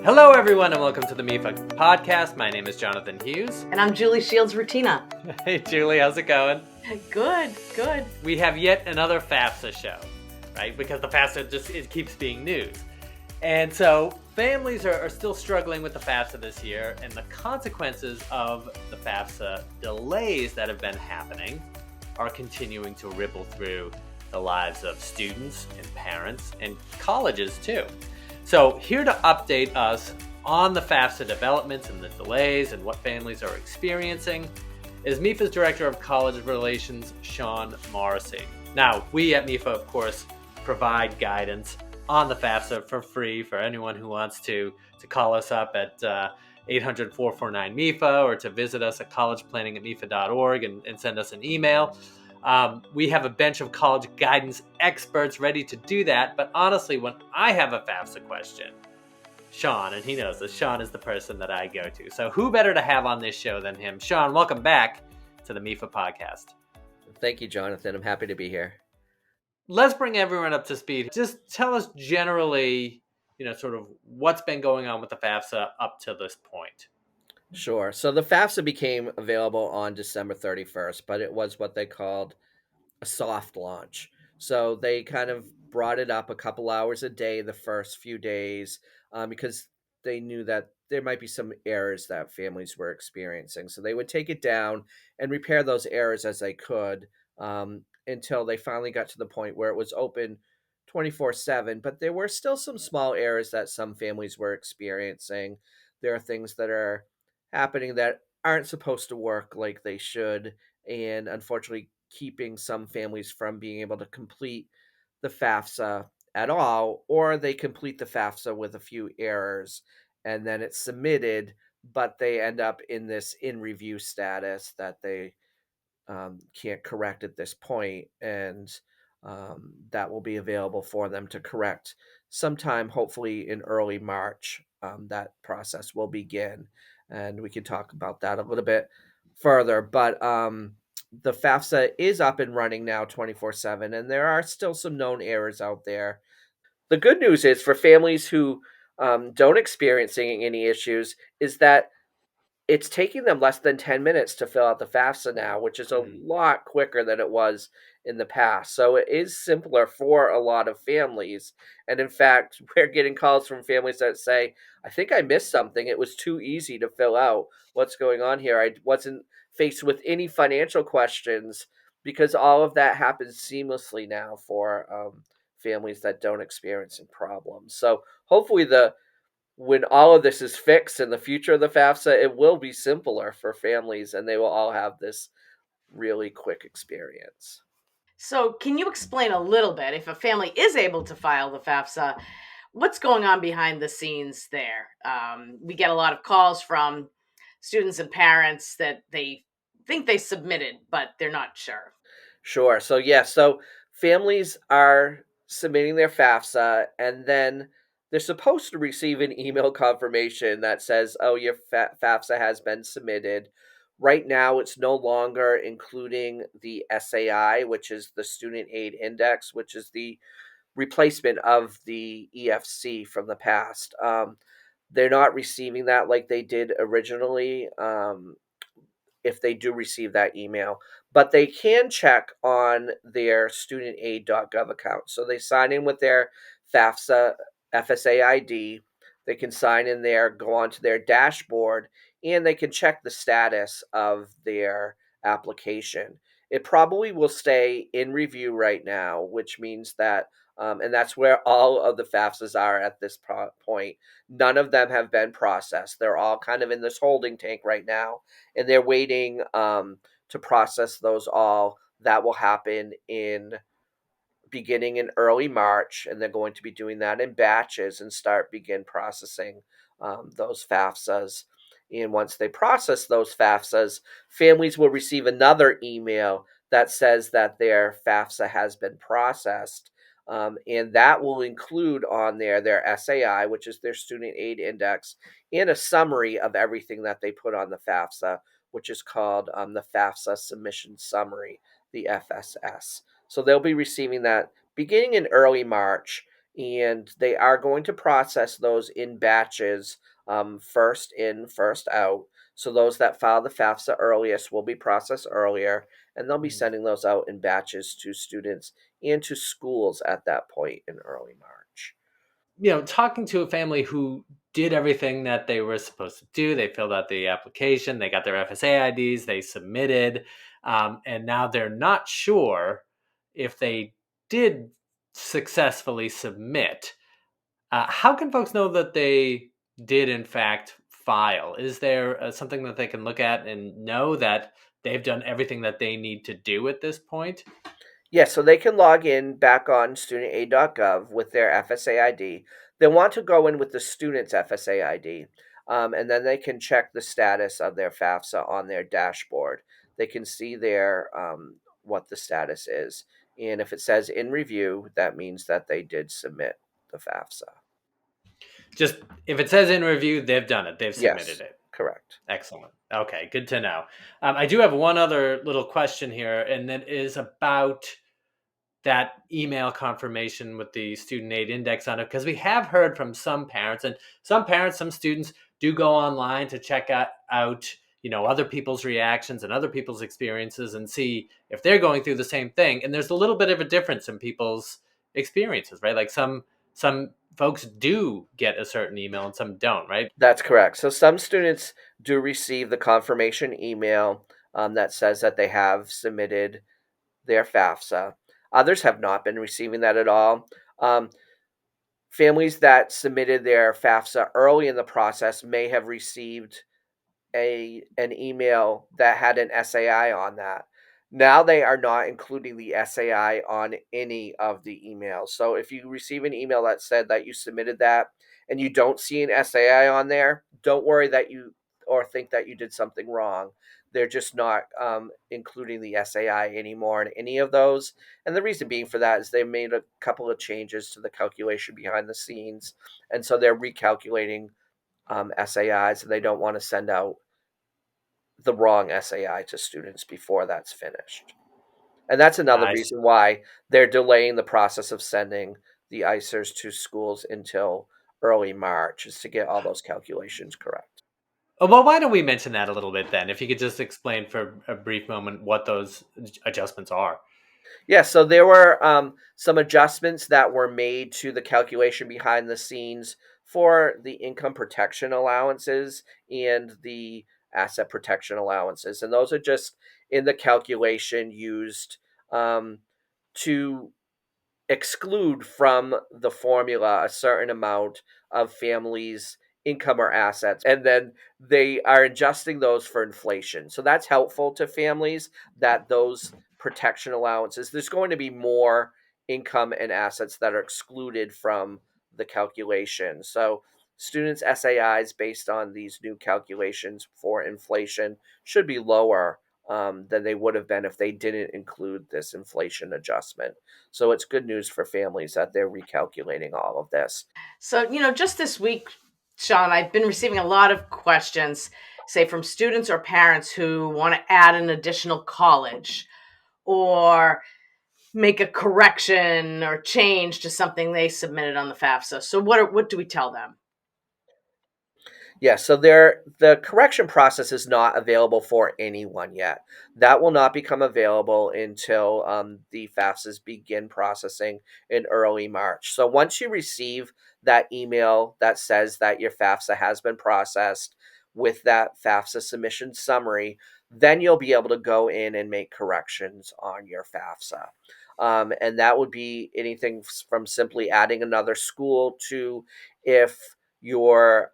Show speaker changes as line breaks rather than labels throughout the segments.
Hello, everyone, and welcome to the MEFA podcast. My name is Jonathan Hughes.
And I'm Julie Shields-Rutyna.
Hey, Julie, how's it going?
Good.
We have yet another FAFSA show, right? Because the FAFSA it keeps being news. And so families are still struggling with the FAFSA this year, and the consequences of the FAFSA delays that have been happening are continuing to ripple through the lives of students and parents and colleges too. So here to update us on the FAFSA developments and the delays and what families are experiencing is MEFA's Director of College Relations, Shawn Morrissey. Now, we at MEFA, of course, provide guidance on the FAFSA for free for anyone who wants to call us up at 800-449-MEFA or to visit us at collegeplanning@mefa.org and send us an email. We have a bench of college guidance experts ready to do that. But honestly, when I have a FAFSA question, Shawn, and he knows this, Shawn is the person that I go to. So who better to have on this show than him? Shawn, welcome back to the MEFA podcast.
Thank you, Jonathan. I'm happy to be here.
Let's bring everyone up to speed. Just tell us generally, sort of what's been going on with the FAFSA up to this point.
Sure. So the FAFSA became available on December 31st, but it was what they called a soft launch. So they kind of brought it up a couple hours a day the first few days because they knew that there might be some errors that families were experiencing. So they would take it down and repair those errors as they could until they finally got to the point where it was open 24/7. But there were still some small errors that some families were experiencing. There are things that are happening that aren't supposed to work like they should, and unfortunately keeping some families from being able to complete the FAFSA at all, or they complete the FAFSA with a few errors and then it's submitted, but they end up in this in review status that they can't correct at this point, and that will be available for them to correct sometime, hopefully in early March. That process will begin, and we can talk about that a little bit further. But the FAFSA is up and running now 24/7, and there are still some known errors out there. The good news is for families who don't experiencing any issues is that it's taking them less than 10 minutes to fill out the FAFSA now, which is a lot quicker than it was in the past. So it is simpler for a lot of families. And in fact, we're getting calls from families that say, I think I missed something. It was too easy to fill out. What's going on here? I wasn't faced with any financial questions because all of that happens seamlessly now for families that don't experience any problems. So hopefully when all of this is fixed in the future of the FAFSA, it will be simpler for families and they will all have this really quick experience.
So can you explain a little bit, if a family is able to file the FAFSA, what's going on behind the scenes there? We get a lot of calls from students and parents that they think they submitted, but they're not sure.
Sure. So families are submitting their FAFSA, and then they're supposed to receive an email confirmation that says, oh, your FAFSA has been submitted. Right now, it's no longer including the SAI, which is the Student Aid Index, which is the replacement of the EFC from the past. They're not receiving that like they did originally. If they do receive that email, but they can check on their studentaid.gov account. So they sign in with their FAFSA FSA ID. They can sign in there, go onto their dashboard, and they can check the status of their application. It probably will stay in review right now, which means that, and that's where all of the FAFSAs are at this point. None of them have been processed. They're all kind of in this holding tank right now, and they're waiting to process those all. That will happen beginning in early March, and they're going to be doing that in batches and begin processing those FAFSAs. And once they process those FAFSAs, families will receive another email that says that their FAFSA has been processed. And that will include on there their SAI, which is their Student Aid Index, and a summary of everything that they put on the FAFSA, which is called the FAFSA Submission Summary, the FSS. So they'll be receiving that beginning in early March, and they are going to process those in batches, first in, first out. So those that file the FAFSA earliest will be processed earlier, and they'll be
Mm.
sending those out in batches to students and to schools at that point in early March.
Talking to a family who did everything that they were supposed to do, they filled out the application, they got their FSA IDs, they submitted, and now they're not sure if they did successfully submit. How can folks know that they did, in fact, file? Is there something that they can look at and know that they've done everything that they need to do at this point?
Yeah, so they can log in back on studentaid.gov with their FSA ID. They'll want to go in with the student's FSA ID, and then they can check the status of their FAFSA on their dashboard. They can see their what the status is, and if it says in review, that means that they did submit the FAFSA.
Just if it says in review, they've done it. They've submitted
Yes,
it.
correct.
Excellent. Okay, good to know. I do have one other little question here, and that is about that email confirmation with the student aid index on it, because we have heard from some parents, and some students do go online to check out other people's reactions and other people's experiences and see if they're going through the same thing. And there's a little bit of a difference in people's experiences, right? Like some folks do get a certain email and some don't, right?
That's correct. So some students do receive the confirmation email that says that they have submitted their FAFSA. Others have not been receiving that at all. Families that submitted their FAFSA early in the process may have received an email that had an SAI on that. Now they are not including the SAI on any of the emails. So if you receive an email that said that you submitted that and you don't see an SAI on there, don't worry that you or think that you did something wrong. They're just not including the SAI anymore in any of those. And the reason being for that is they made a couple of changes to the calculation behind the scenes. And so they're recalculating SAIs, and they don't want to send out the wrong SAI to students before that's finished. And that's another
I
reason why they're delaying the process of sending the ICERs to schools until early March, is to get all those calculations correct.
Well, why don't we mention that a little bit then? If you could just explain for a brief moment what those adjustments are.
Yeah, so there were some adjustments that were made to the calculation behind the scenes for the income protection allowances and the asset protection allowances. And those are just in the calculation used to exclude from the formula a certain amount of families' income or assets, and then they are adjusting those for inflation. So that's helpful to families, that those protection allowances, there's going to be more income and assets that are excluded from the calculation. So students' SAIs based on these new calculations for inflation should be lower than they would have been if they didn't include this inflation adjustment. So it's good news for families that they're recalculating all of this.
So, just this week, Shawn, I've been receiving a lot of questions, say from students or parents who want to add an additional college or make a correction or change to something they submitted on the FAFSA. So what do we tell them?
Yeah, so the correction process is not available for anyone yet. That will not become available until the FAFSAs begin processing in early March. So once you receive that email that says that your FAFSA has been processed with that FAFSA submission summary, then you'll be able to go in and make corrections on your FAFSA. And that would be anything from simply adding another school to, if your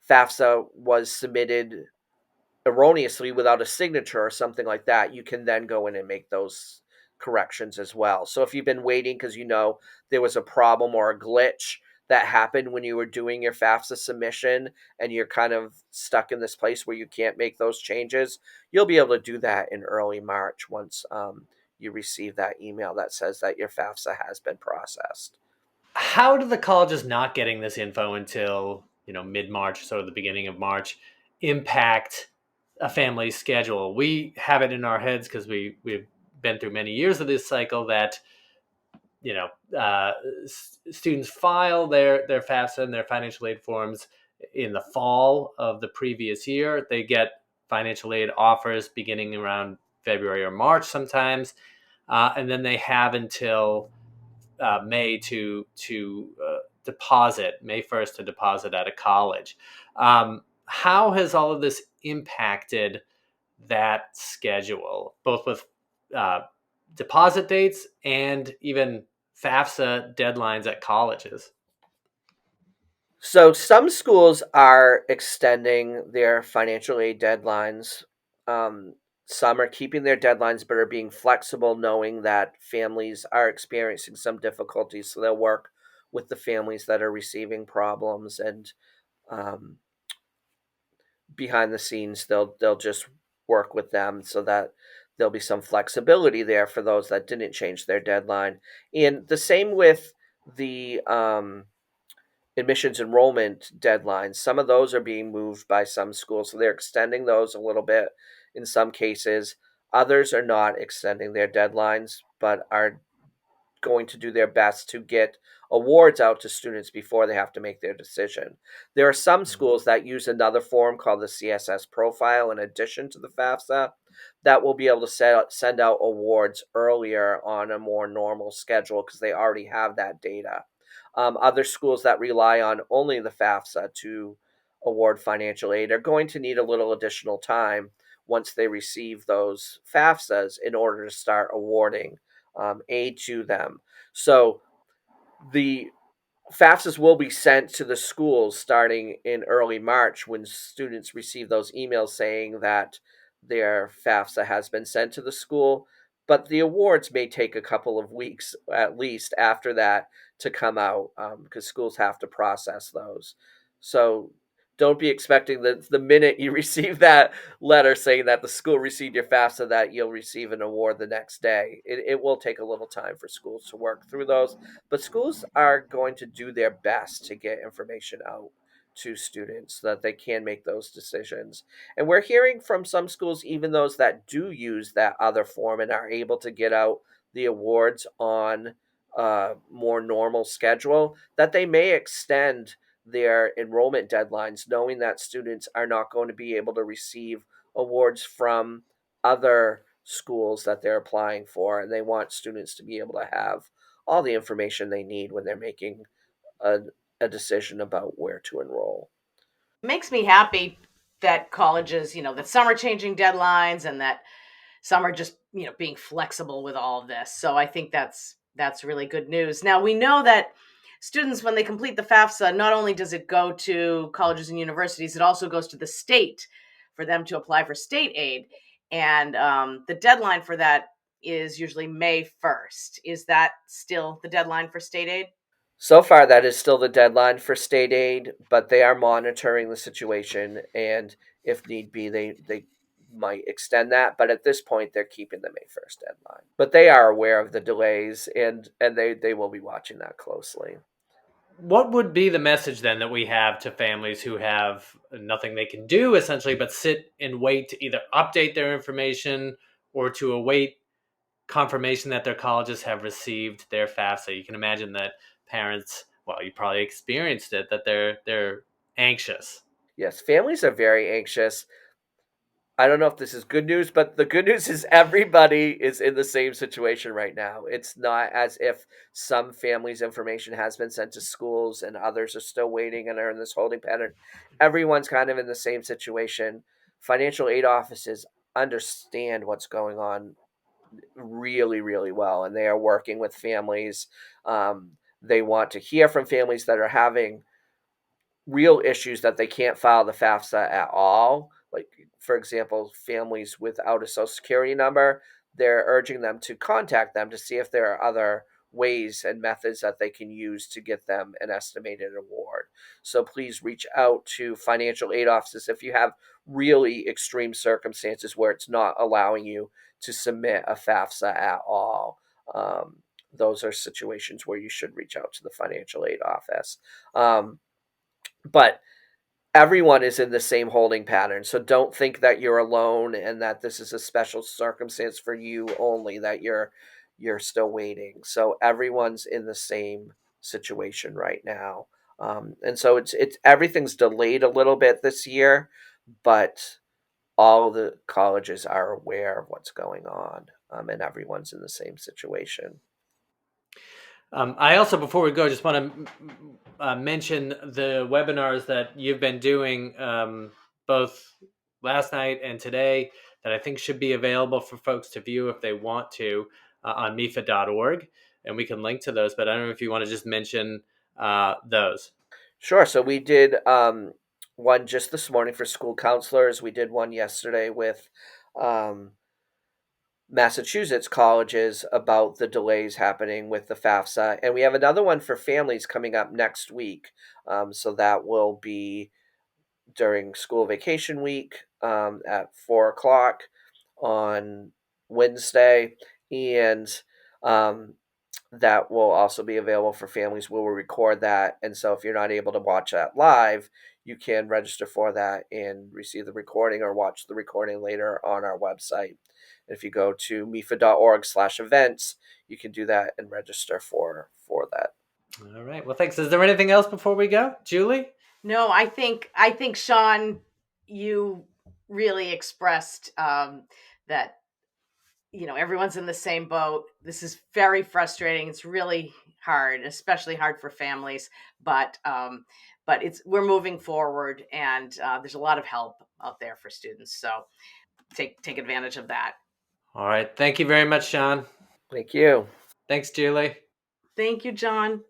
FAFSA was submitted erroneously without a signature or something like that, you can then go in and make those corrections as well. So if you've been waiting because there was a problem or a glitch that happened when you were doing your FAFSA submission and you're kind of stuck in this place where you can't make those changes, you'll be able to do that in early March once you receive that email that says that your FAFSA has been processed.
How do the colleges not getting this info until mid-March, so the beginning of March, impact a family's schedule? We have it in our heads because we've been through many years of this cycle that students file their FAFSA and their financial aid forms in the fall of the previous year. They get financial aid offers beginning around February or March sometimes, and then they have until May to deposit May 1st to deposit at a college. How has all of this impacted that schedule, both with uh, deposit dates and even FAFSA deadlines at colleges?
So some schools are extending their financial aid deadlines. Um, some are keeping their deadlines but are being flexible, knowing that families are experiencing some difficulties. So they'll work with the families that are receiving problems, and um, behind the scenes, they'll just work with them so that there'll be some flexibility there for those that didn't change their deadline. And the same with the admissions enrollment deadlines. Some of those are being moved by some schools, so they're extending those a little bit in some cases. Others are not extending their deadlines, but are going to do their best to get awards out to students before they have to make their decision. There are some schools that use another form called the CSS profile in addition to the FAFSA that will be able to send out awards earlier on a more normal schedule because they already have that data. Other schools that rely on only the FAFSA to award financial aid are going to need a little additional time once they receive those FAFSAs in order to start awarding aid to them. So the FAFSAs will be sent to the schools starting in early March when students receive those emails saying that their FAFSA has been sent to the school. But the awards may take a couple of weeks at least after that to come out because schools have to process those. So don't be expecting that the minute you receive that letter saying that the school received your FAFSA that you'll receive an award the next day. It will take a little time for schools to work through those, but schools are going to do their best to get information out to students so that they can make those decisions. And we're hearing from some schools, even those that do use that other form and are able to get out the awards on a more normal schedule, that they may extend their enrollment deadlines, knowing that students are not going to be able to receive awards from other schools that they're applying for. And they want students to be able to have all the information they need when they're making a, a decision about where to enroll.
It makes me happy that colleges, that some are changing deadlines and that some are just, being flexible with all of this. So I think that's really good news. Now we know that students, when they complete the FAFSA, not only does it go to colleges and universities, it also goes to the state for them to apply for state aid. And the deadline for that is usually May 1st. Is that still the deadline for state aid?
So far, that is still the deadline for state aid, but they are monitoring the situation, and if need be, they might extend that. But at this point, they're keeping the May 1st deadline. But they are aware of the delays, and they will be watching that closely.
What would be the message then that we have to families who have nothing they can do essentially but sit and wait to either update their information or to await confirmation that their colleges have received their FAFSA? You can imagine that parents, well, you probably experienced it, that they're anxious.
Yes, families are very anxious. I don't know if this is good news, but the good news is everybody is in the same situation right now. It's not as if some families' information has been sent to schools and others are still waiting and are in this holding pattern. Everyone's kind of in the same situation. Financial aid offices understand what's going on really, really well, and they are working with families. They want to hear from families that are having real issues that they can't file the FAFSA at all. Like, for example, families without a social security number, they're urging them to contact them to see if there are other ways and methods that they can use to get them an estimated award. So please reach out to financial aid offices if you have really extreme circumstances where it's not allowing you to submit a FAFSA at all. Those are situations where you should reach out to the financial aid office. But everyone is in the same holding pattern. So don't think that you're alone and that this is a special circumstance for you only, that you're still waiting. So everyone's in the same situation right now. And so it's everything's delayed a little bit this year, but all the colleges are aware of what's going on, and everyone's in the same situation.
I also, before we go, just want to mention the webinars that you've been doing both last night and today that I think should be available for folks to view if they want to on MEFA.org. And we can link to those, but I don't know if you want to just mention those.
Sure. So we did one just this morning for school counselors. We did one yesterday with Massachusetts colleges about the delays happening with the FAFSA. And we have another one for families coming up next week. So that will be during school vacation week at 4:00 on Wednesday. And that will also be available for families. We will record that. And so if you're not able to watch that live, you can register for that and receive the recording or watch the recording later on our website. If you go to mefa.org/events, you can do that and register for that.
All right. Well, thanks. Is there anything else before we go, Julie?
No, I think Shawn, you really expressed that everyone's in the same boat. This is very frustrating. It's really hard, especially hard for families. But we're moving forward, and there's a lot of help out there for students. So take advantage of that.
All right. Thank you very much, Shawn.
Thank you.
Thanks, Julie.
Thank you, John.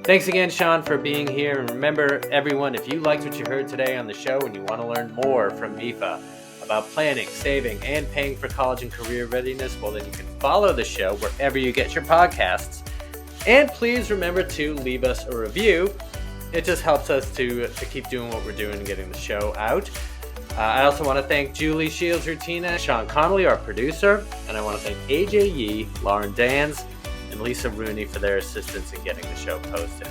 Thanks again, Shawn, for being here. And remember, everyone, if you liked what you heard today on the show and you want to learn more from MEFA about planning, saving, and paying for college and career readiness, well, then you can follow the show wherever you get your podcasts. And please remember to leave us a review. It just helps us to keep doing what we're doing and getting the show out. I also want to thank Julie Shields-Rutyna, Sean Connolly, our producer, and I want to thank AJ Yee, Lauren Dans, and Lisa Rooney for their assistance in getting the show posted.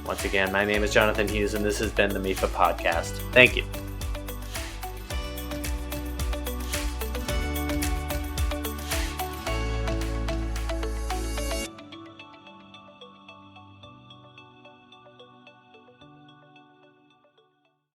Once again, my name is Jonathan Hughes, and this has been the MEFA Podcast. Thank you.